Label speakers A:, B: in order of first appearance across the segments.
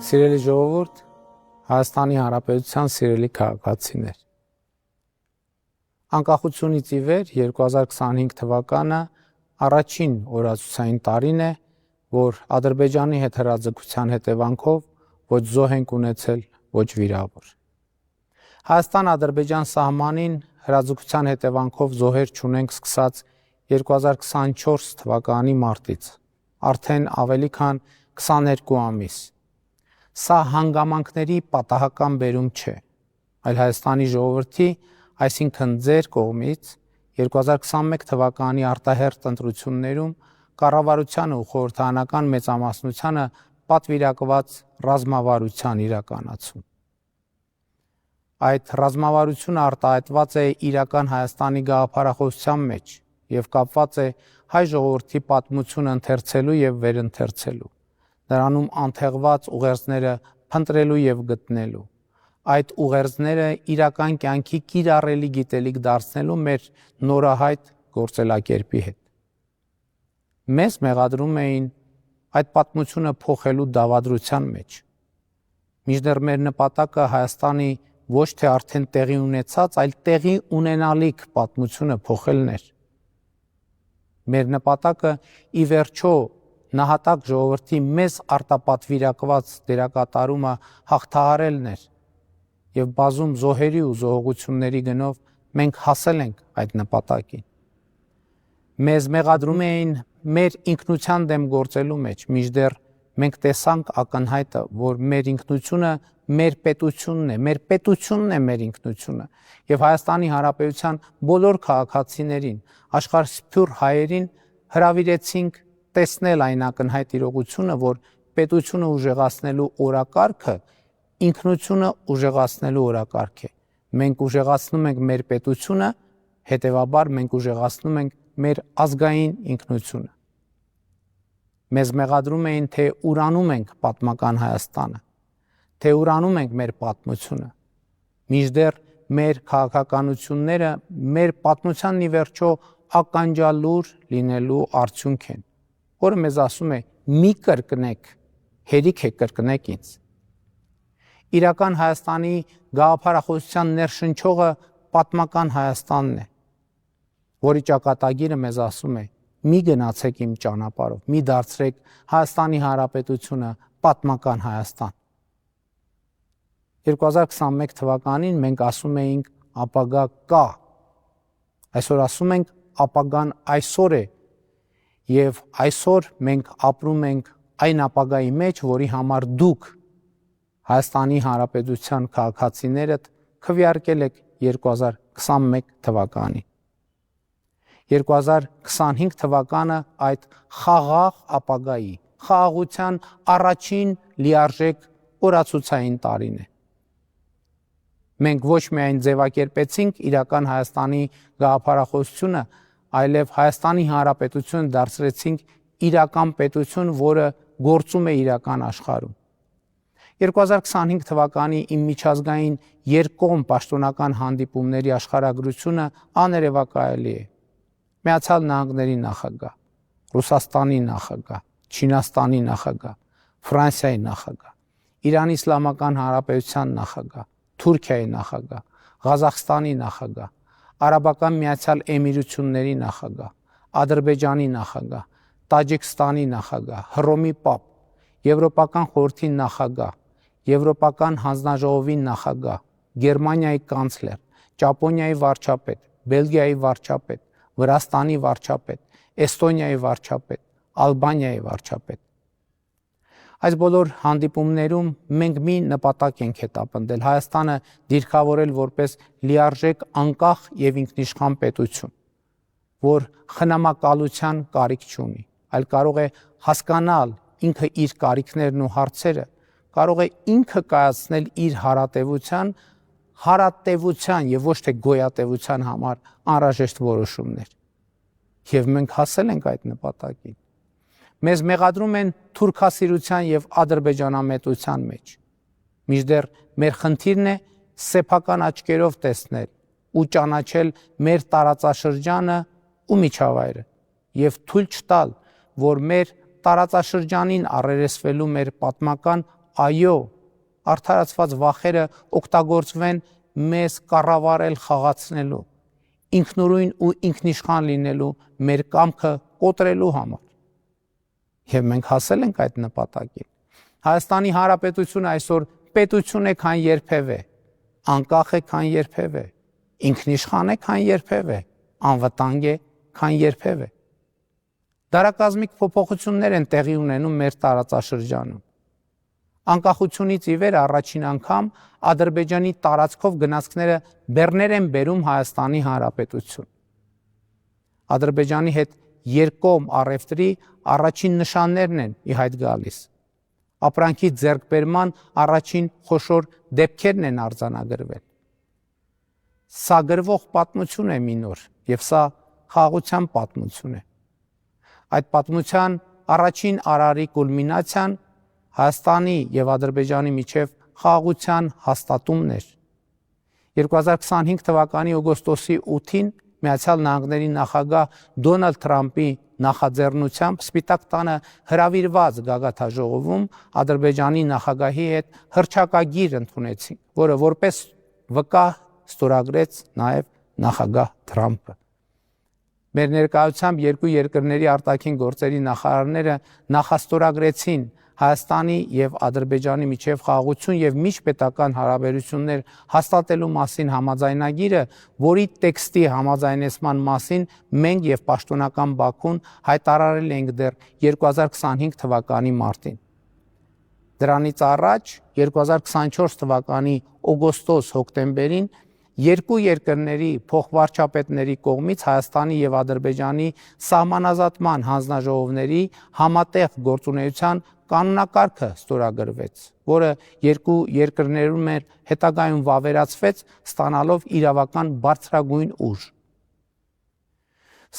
A: Սիրելի ժողովուրդ, Հայաստանի Հանրապետության սիրելի քաղաքացիներ։ Անկախությունից ի վեր 2025 թվականը առաջին օրացուցային տարին է, որ Ադրբեջանի հետ հրաձգության հետևանքով ոչ զոհ ենք ունեցել, ոչ վիրավոր։ Հայաստան-Ադրբեջան սահմանին հրաձգության հետևանքով զոհեր չունենք սկսած 2024 թվականի մարտից, արդեն ավելի քան 22 ամիս։ Սա հանգամանքների պատահական բերում չէ, այլ Հայաստանի ժողովրդի, այսինքն ձեր կողմից 2021 թվականի արտահերթ ընտրություններում կառավարությանը ու խորհրդարանական մեծամասնությանը պատվիրակված ռազմավարության իրականացում։ Այդ ռազմավարությունը արտահայտված է իրական Հայաստանի գաղափարախոսության մեջ և կապված է հայ ժողովրդի պատմությունը ընթերցելու և վերընթերցելու, նրանում անթեղված ուղերձները փնտրելու և գտնելու, այդ ուղերձները իրական կյանքի կիրառելի գիտելիք դարձնելու մեր նորահայտ գործելակերպի հետ։ Մեզ մեղադրում էին այդ պատմությունը փոխելու դավադրության մեջ, մինչդեռ մեր նպատակը Հայաստանի ոչ թե արդեն տեղի ունեցած, այլ տեղի ունենալիք պատմությունը փոխելն էր։ Մեր նպատակը ի վերջո նահատակ ժողովրդի մեզ արտապատվիրակված դերակատարումը հաղթահարելն էր և բազում զոհերի ու զոհողությունների գնով մենք հասել ենք այդ նպատակին։ Մեզ մեղադրում էին մեր ինքնության դեմ գործելու մեջ, մինչդեռ մենք տեսանք ակնհայտը, որ մեր ինքնությունը մեր պետությունն է, մեր պետությունն է մեր ինքնությունը և Հայաստանի Հանրապետության բոլոր քաղաքացիներին, աշխարհսփյուռ հայերին հրավիրեցինք տեսնել այն ակնհայտ իրողությունը, որ պետությունը ուժեղացնելու օրակարգը ինքնությունը ուժեղացնելու օրակարգ է։ Մենք ուժեղացնում ենք մեր պետությունը, հետևաբար մենք ուժեղացնում ենք մեր ազգային ինքնությունը։ Մեզ մեղադրում էին, թե ուրանում ենք պատմական Հայաստանը, թե ուրանում ենք մեր պատմությունը, մինչդեռ մեր քաղաքականությունները մեր պատմության ի վերջո ականջալուր լինելու արդյունք են, որը մեզ ասում է՝ մի կրկնեք, հերիք է կրկնեք ինձ։ Իրական Հայաստանի գաղափարախոսության ներշնչողը պատմական Հայաստանն է, որի ճակատագիրը մեզ ասում է՝ մի գնացեք իմ ճանապարհով, մի դարձրեք Հայաստանի Հանրապետությունը պատմական Հայաստան։ 2021 թվականին մենք ասում էինք ապագա կա, այսօր ասում ենք ապագան այսօր է և այսօր մենք ապրում ենք այն ապագայի մեջ, որի համար դուք Հայաստանի Հանրապետության քաղաքացիներդ քվեարկել եք 2021 թվականին։ 2025 թվականը այդ խաղաղ ապագայի, խաղաղության առաջին լիարժեք օրացուցային տարին է։ Մենք ոչ միայն ձևակերպեցինք իրական Հայաստանի գաղափարախոսությունը, այլև Հայաստանի Հանրապետությունը դարձրեցինք իրական պետություն, որը գործում է իրական աշխարհում։ 2025 թվականի իմ միջազգային երկկողմ պաշտոնական հանդիպումների աշխարհագրությունը աներևակայելի է։ Միացյալ Նահանգների նախագահ, Ռուսաստանի նախագահ, Չինաստանի նախագահ, Ֆրանսիայի նախագահ, Իրանի Իսլամական Հանրապետության նախագահ, Թուրքիայի նախագահ, Ղազախստանի նախագահ, Արաբական Միացյալ Էմիրությունների նախագահ, Ադրբեջանի նախագահ, Տաջիկստանի նախագահ, Հռոմի պապ, Եվրոպական խորհրդի նախագահ, Եվրոպական հանձնաժողովի նախագահ, Գերմանիայի կանցլեր, Ճապոնիայի վարչապետ, Բելգիայի վարչապետ, Վրաստանի վարչապետ, Էստոնիայի վարչապետ, Ալբանիայի վարչապետ։ Այս բոլոր հանդիպումներում մենք մի նպատակ ենք հետապնդել՝ Հայաստանը դիրքավորել որպես լիարժեք անկախ և ինքնիշխան պետություն, որ խնամակալության կարիք չունի, այլ կարող է հասկանալ ինքը իր կարիքներն ու հարցերը, կարող է ինքը կայացնել իր հարատևության և ոչ թե գոյատևության համար անհրաժեշտ որոշումներ։ Եվ մենք հասել ենք այդ նպատակին։ Մեզ մեղադրում են թուրքասիրության և ադրբեջանամետության մեջ, մինչդեռ մեր խնդիրն է սեփական աչքերով տեսնել ու ճանաչել մեր տարածաշրջանը ու միջավայրը և թույլ չտալ, որ մեր տարածաշրջանին առերեսվելու մեր պատմական այո, արդարացված վախերը օգտագործվեն մեզ կառավարել խաղացնելու, ինքնուրույն ու ինքնիշխան լինելու, մեր կամքը կոտրելու համար։ Եվ մենք հասել ենք այդ նպատակին։ Հայաստանի Հանրապետությունը այսօր պետություն է, քան երբևէ, անկախ է, քան երբևէ, ինքնիշխան է, քան երբևէ, անվտանգ է, քան երբևէ։ Դարակազմիկ փոփոխություններ են տեղի ունենում մեր տարածաշրջանում։ Անկախությունից ի վեր առաջին անգամ Ադրբեջանի տարածքով գնացքները բեռներ են բերում Հայաստանի Հանրապետություն։ Ադրբեջանի հետ երկկողմ առևտրի առաջին նշաններն են ի հայտ գալիս։ Ապրանքի ձեռքբերման առաջին խոշոր դեպքերն են արձանագրվել։ Սա գրվող պատմություն է մի նոր, եւ սա խաղաղության պատմություն է։ Այդ պատմության առաջին արարի կուլմինացիան Հայաստանի եւ Ադրբեջանի միջև խաղաղության հաստատումն էր։ 2025 թվականի օգոստոսի 8-ին Միացյալ Նահանգների նախագահ Դոնալդ Թրամփի նախաձեռնությամբ Սպիտակ տանը հրավիրված գագաթնաժողովում Ադրբեջանի նախագահի հետ հռչակագիր ընդունեցին, որը որպես վկա ստորագրեց նաև նախագահ Թրամփը։ Մեր ներկայությամբ երկու երկրների արտաքին գործերի նախարարները նախաստորագրեցին Հայաստանի եւ Ադրբեջանի միջև խաղաղություն եւ միջպետական հարաբերություններ հաստատելու մասին համաձայնագիրը, որի տեքստի համաձայնեցման մասին մենք եւ պաշտոնական Բաքուն հայտարարել ենք դեռ 2025 թվականի մարտին։ Դրանից առաջ 2024 թվականի օգոստոս-հոկտեմբերին երկու երկրների փոխվարչապետների կողմից Հայաստանի եւ Ադրբեջանի սահմանազատման հանձնաժողովների համատեղ գործունեության կանոնակարգը ստորագրվեց, որը երկու երկրներում հետագայում վավերացվեց, ստանալով իրավական բարձրագույն ուժ։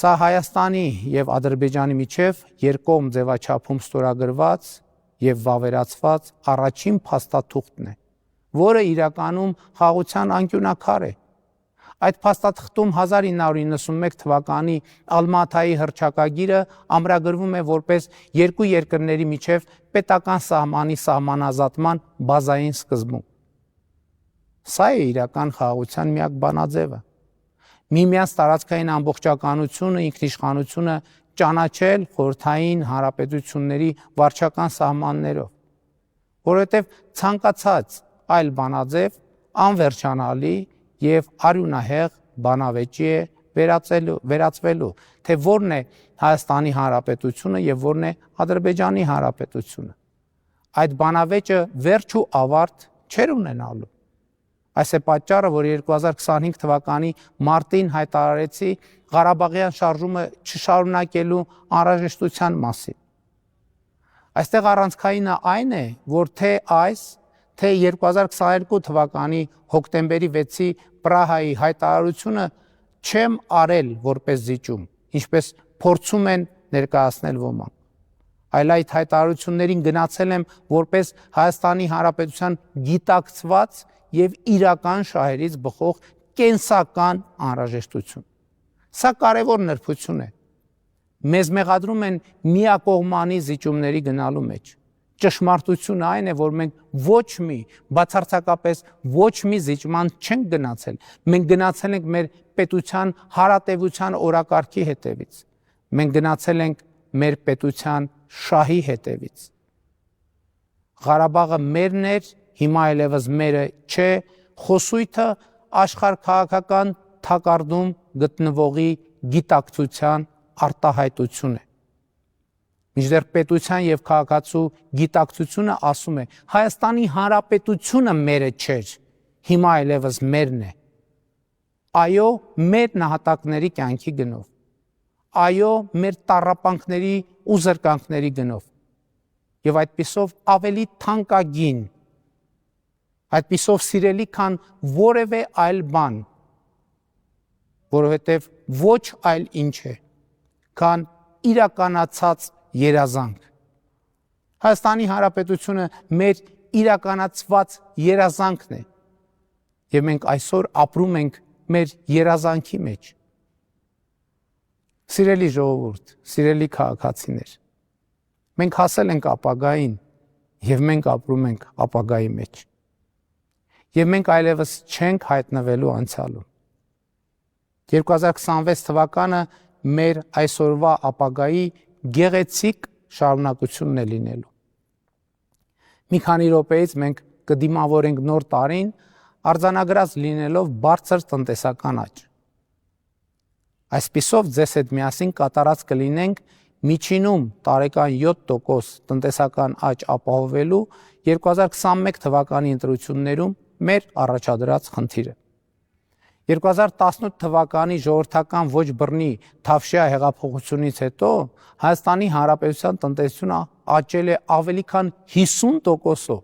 A: Սա Հայաստանի եւ Ադրբեջանի միջև երկկողմ ձևաչափում ստորագրված եւ վավերացված առաջին փաստաթուղթն է, որը իրականում խաղաղության անկյունակար է։ Այդ փաստաթղթում 1991 թվականի Ալմաթայի հռչակագիրը ամրագրվում է որպես երկու երկրների միջև պետական սահմանի սահմանազատման բազային սկզբունք։ Սա է իրական խաղաղության միակ բանաձևը։ Միմյանց տարածքային ամբողջականությունը, ինքնիշխանությունը ճանաչել խորհրդային հանրապետությունների վարչական սահմաններով, որովհետև ցանկացած այլ բանաձև անվերջանալի եւ արյունահեղ բանավեճի է վերածվելու, թե որն է Հայաստանի Հանրապետությունը եւ որն է Ադրբեջանի Հանրապետությունը։ Այդ բանավեճը վերջ ու ավարտ չեր ունենալու։ Այս է պատճառը, որ 2025 թվականի մարտին հայտարարեցի Ղարաբաղյան շարժումը չշարունակելու անհրաժեշտության մասին։ Այստեղ առանցքայինը այն է, որ թե այս, թե 2022 թվականի հոկտեմբերի 6-ի Պրահայի հայտարարությունը չեմ արել որպես զիջում, ինչպես փորձում են ներկայացնել ոմանք, այլ այդ հայտարարություններին գնացել եմ որպես Հայաստանի Հանրապետության գիտակցված եւ իրական շահերից բխող կենսական անհրաժեշտություն։ Սա կարևոր նրբություն է։ Մեզ մեղադրում են միակողմանի զիջումների գնալու մեջ։ Ճշմարտությունը այն է, որ մենք ոչ մի, բացարձակապես ոչ մի զիջման չենք գնացել։ Մենք գնացել ենք մեր պետության հարատևության օրակարգի հետևից։ Մենք գնացել ենք մեր պետության շահի հետևից։ Ղարաբաղը մերն էր, հիմա այլևս մերը չէ, խոսույթը աշխարհքաղաքական թակարդում գտնվողի գիտակցության արտահայտություն է։ Մինչդեռ պետության եւ քաղաքացու գիտակցությունը ասում է Հայաստանի Հանրապետությունը մերը չէր, հիմա այլևս մերն է։ Այո, մեր նահատակների կյանքի գնով։ Այո, մեր տառապանքների ու զրկանքների գնով։ Եվ այդպիսով ավելի թանկագին, այդպիսով սիրելի, քան որևէ այլ բան, որովհետև ոչ այլ ինչ է, քան իրականացած երազանք։ Հայաստանի Հանրապետությունը մեր իրականացված երազանքն է, եւ մենք այսօր ապրում ենք մեր երազանքի մեջ։ Սիրելի ժողովուրդ, սիրելի քաղաքացիներ, մենք հասել ենք ապագային, եւ մենք ապրում ենք ապագայի մեջ։ Եվ մենք այլևս չենք հայտնվելու անցյալում։ 2026 թվականը մեր այսօրվա ապագայի գեղեցիկ շարունակությունն է լինելու։ Մի քանի րոպեից մենք կդիմավորենք նոր տարին, արձանագրած լինելով բարձր տնտեսական աճ։ Այսպիսով ձեզ հետ միասին կատարած կլինենք միջինում տարեկան 7% տնտեսական աճ ապահովելու 2021 թվականի ընտրություններում մեր առաջադրած խնդիրը։ 2018 թվականի ժողովրդական ոչ բռնի Թավշյա հեղափոխությունից հետո Հայաստանի Հանրապետության տնտեսությունը աճել է ավելի քան 50%-ով։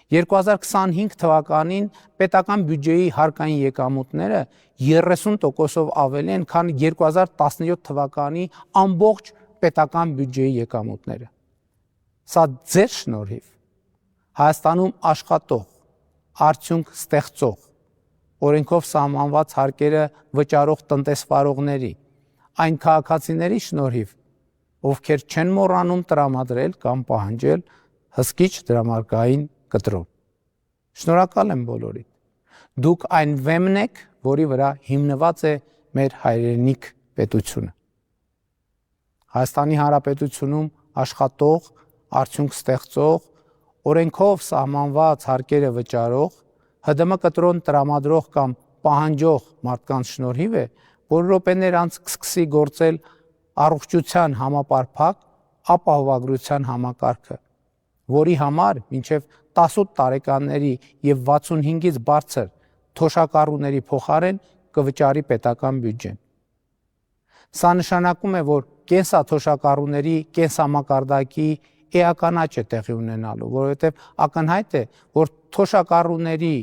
A: 2025 թվականին պետական բյուջեի հարկային եկամուտները 30%-ով ավելի են, քան 2017 թվականի ամբողջ պետական բյուջեի եկամուտները։ Սա ձեր շնորհիվ Հայաստանում աշխատող, արդյունք ստեղծող, օրենքով սահմանված հարկերը վճարող տնտեսվարողների, այն քաղաքացիների շնորհիվ, ովքեր չեն մոռանում տրամադրել կամ պահանջել հսկիչ դրամարկային կտրոն։ Շնորհակալ եմ բոլորիդ։ Դուք այն վեմն եք, որի վրա հիմնված է մեր հայրենիք պետությունը։ Հայաստանի Հանրապետությունում աշխատող, արդյունք ստեղծող, օրենքով սահմանված հարկերը վճարող, ՀԴՄ կտրոն տրամադրող կամ պահանջող մարդկանց շնորհիվ է, որ րոպեներ անց կսկսի գործել առողջության համապարփակ ապահովագրության համակարգը, որի համար մինչև 18 տարեկանների եւ 65-ից բարձր թոշակառուների փոխարեն կվճարի պետական բյուջեն։ Սա նշանակում է, որ կենսաթոշակառուների կենսամակարդակի էական աճ է տեղի ունենալու, որովհետև ակնհայտ է, որ թոշակառուների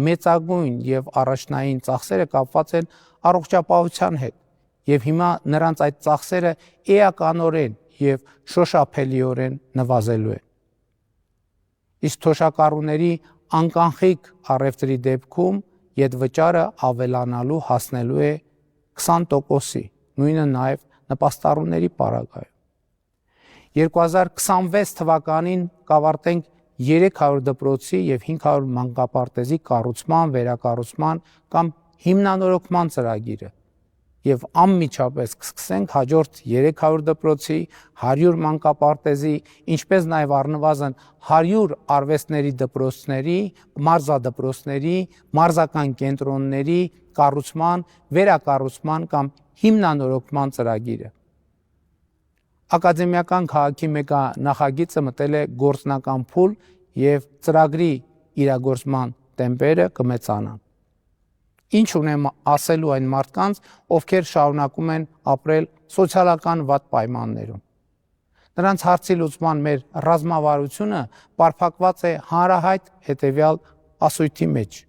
A: մեծագույն եւ առաջնային ծախսերը կապված են առողջապահության հետ, եւ հիմա նրանց այդ ծախսերը էականորեն եւ շոշափելիորեն նվազելու են։ Իսկ թոշակառուների անկանխիկ առևտրի դեպքում ետվճարը ավելանալու հասնելու է 20%-ի, նույնը նաեւ նպաստառուների պարագայում։ 2026 թվականին կավարտենք 300 դպրոցի եւ 500 մանկապարտեզի կառուցման, վերակառուցման կամ հիմնանորոգման ծրագիրը եւ անմիջապես կսկսենք հաջորդ 300 դպրոցի, 100 մանկապարտեզի, ինչպես նաեւ առնվազն 100 արվեստների դպրոցների, մարզադպրոցների, մարզական կենտրոնների կառուցման, վերակառուցման կամ հիմնանորոգման ծրագիրը։ Ակադեմիական քաղաքի նախագիծը մտել է գործնական փուլ եւ ծրագրի իրագործման տեմպերը կմեծանան։ Ինչ ունեմ ասելու այն մարդկանց, ովքեր շարունակում են ապրել սոցիալական վատ պայմաններում։ Նրանց հարցի լուծման մեր ռազմավարությունը պարփակված է հանրահայտ հետևյալ ասույթի մեջ.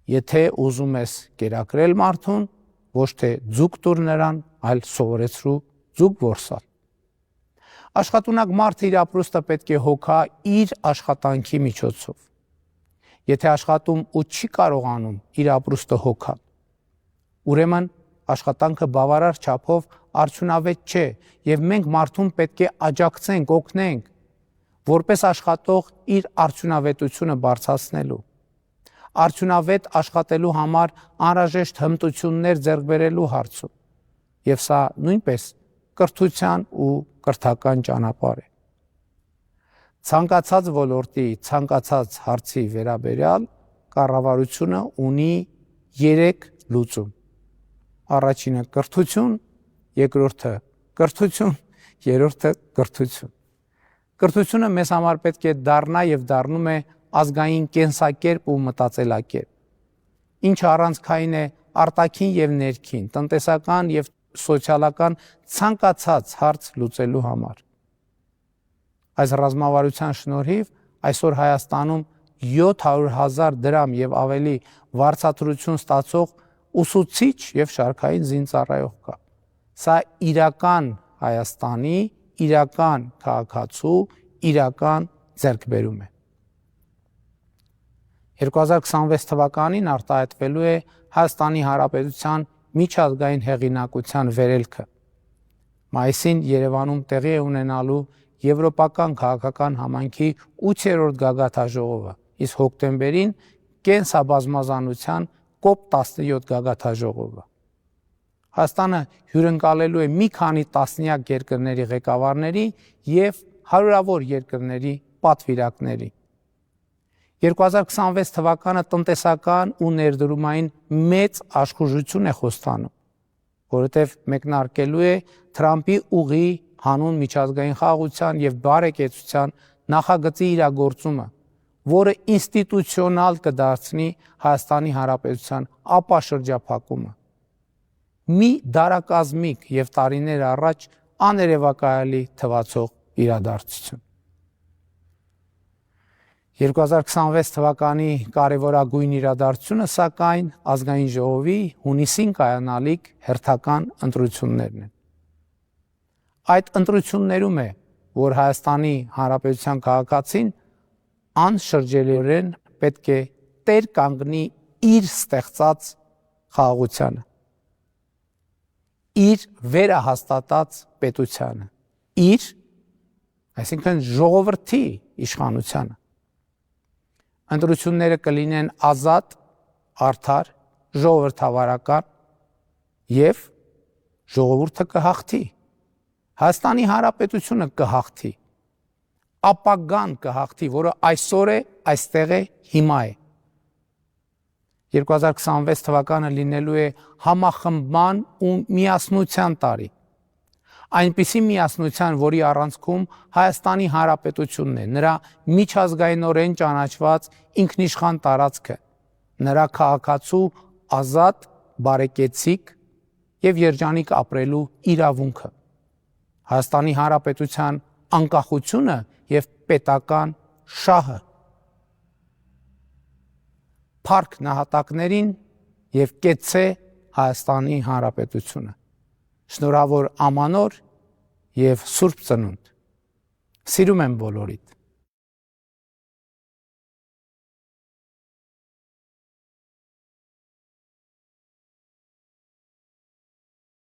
A: եթե ուզում ես կերակրել մարդուն, ոչ թե ձուկ տուր նրան, այլ սովորեցրու ձուկ որսալ։ Աշխատունակ մարդը իր ապրուստը պետք է հոգա իր աշխատանքի միջոցով։ Եթե աշխատում ու չի կարողանում իր ապրուստը հոգալ, ուրեմն աշխատանքը բավարար չափով արդյունավետ չէ եւ մենք մարդուն պետք է աջակցենք, օգնենք, որպես աշխատող իր արդյունավետությունը բարձրացնելու։ Արդյունավետ աշխատելու համար անհրաժեշտ հմտություններ ձեռք բերելու հարցում։ Եվ սա նույնպես կրթության ու կրթական ճանապարհ է։ Ցանկացած ոլորտի, ցանկացած հարցի վերաբերյալ կառավարությունը ունի 3 լուծում։ Առաջինը կրթություն, երկրորդը կրթություն, երրորդը կրթություն։ Կրթությունը մեզ համար պետք է դառնա եւ դառնում է ազգային կենսակերպ ու մտածելակերպ, ինչը առանցքային է արտաքին եւ ներքին, տնտեսական եւ սոցիալական ցանկացած հարց լուծելու համար։ Այս ռազմավարության շնորհիվ այսօր Հայաստանում 700,000 դրամ եւ ավելի վարձատրություն ստացող ուսուցիչ եւ շարքային զինծառայող կա։ Սա իրական Հայաստանի, իրական քաղաքացու, իրական ձեռքբերում է։ 2026 թվականին արտահայտվելու է Հայաստանի Հանրապետության միջազգային հեղինակության վերելքը։ Մայիսին Երևանում տեղի է ունենալու Եվրոպական քաղաքական համայնքի 8-րդ գագաթաժողովը, իսկ հոկտեմբերին կենսաբազմազանության COP17 գագաթաժողովը։ Հայաստանը հյուրընկալելու է մի քանի տասնյակ երկրների ղեկավարների և հարյուրավոր երկրների պատվիրակների։ 2026 թվականը տնտեսական ու ներդրումային մեծ աշխուժություն է խոստանում, որովհետև մեկնարկելու է Թրամփի ուղի հանուն միջազգային խաղաղության և բարեկեցության նախագծի իրագործումը, որը ինստիտուցիոնալ կդարձնի Հայաստանի Հանրապետության ապաշրջափակումը։ Մի դարակազմիկ և տարիներ առաջ աներևակայալի թվացող իրադարձություն։ 2026 թվականի կարևորագույն իրադարձությունը, սակայն, Ազգային ժողովի հունիսին կայանալիք հերթական ընտրություններն են։ Այդ ընտրություններում է, որ Հայաստանի Հանրապետության քաղաքացին անշրջելիորեն պետք է տեր կանգնի իր ստեղծած խաղաղությանը, իր վերահաստատած պետությանը, իր, այսինքն ժողովրդի իշխանությանը։ Ընտրությունները կլինեն ազատ, արդար, ժողովրդավարական և ժողովուրդը կհաղթի։ Հայաստանի Հանրապետությունը կհաղթի, ապագան կհաղթի, որը այսօր է, այստեղ է, հիմա է։ 2026 թվականը լինելու է համախմբման ու միասնության տարի։ Այնպիսի միասնության, որի առանցքում Հայաստանի Հանրապետությունն է, նրա միջազգայինորեն ճանաչված ինքնիշխան տարածքը, նրա քաղաքացու ազատ, բարեկեցիկ և երջանիկ ապրելու իրավունքը, Հայաստանի Հանրապետության անկախությունը և պետական շահը, փառք նահատակներին և կեցցե Հայաստանի Հանրապետությունը։ Շնորհավոր ամանոր և Սուրբ Ծնունդ։ Սիրում եմ բոլորիդ։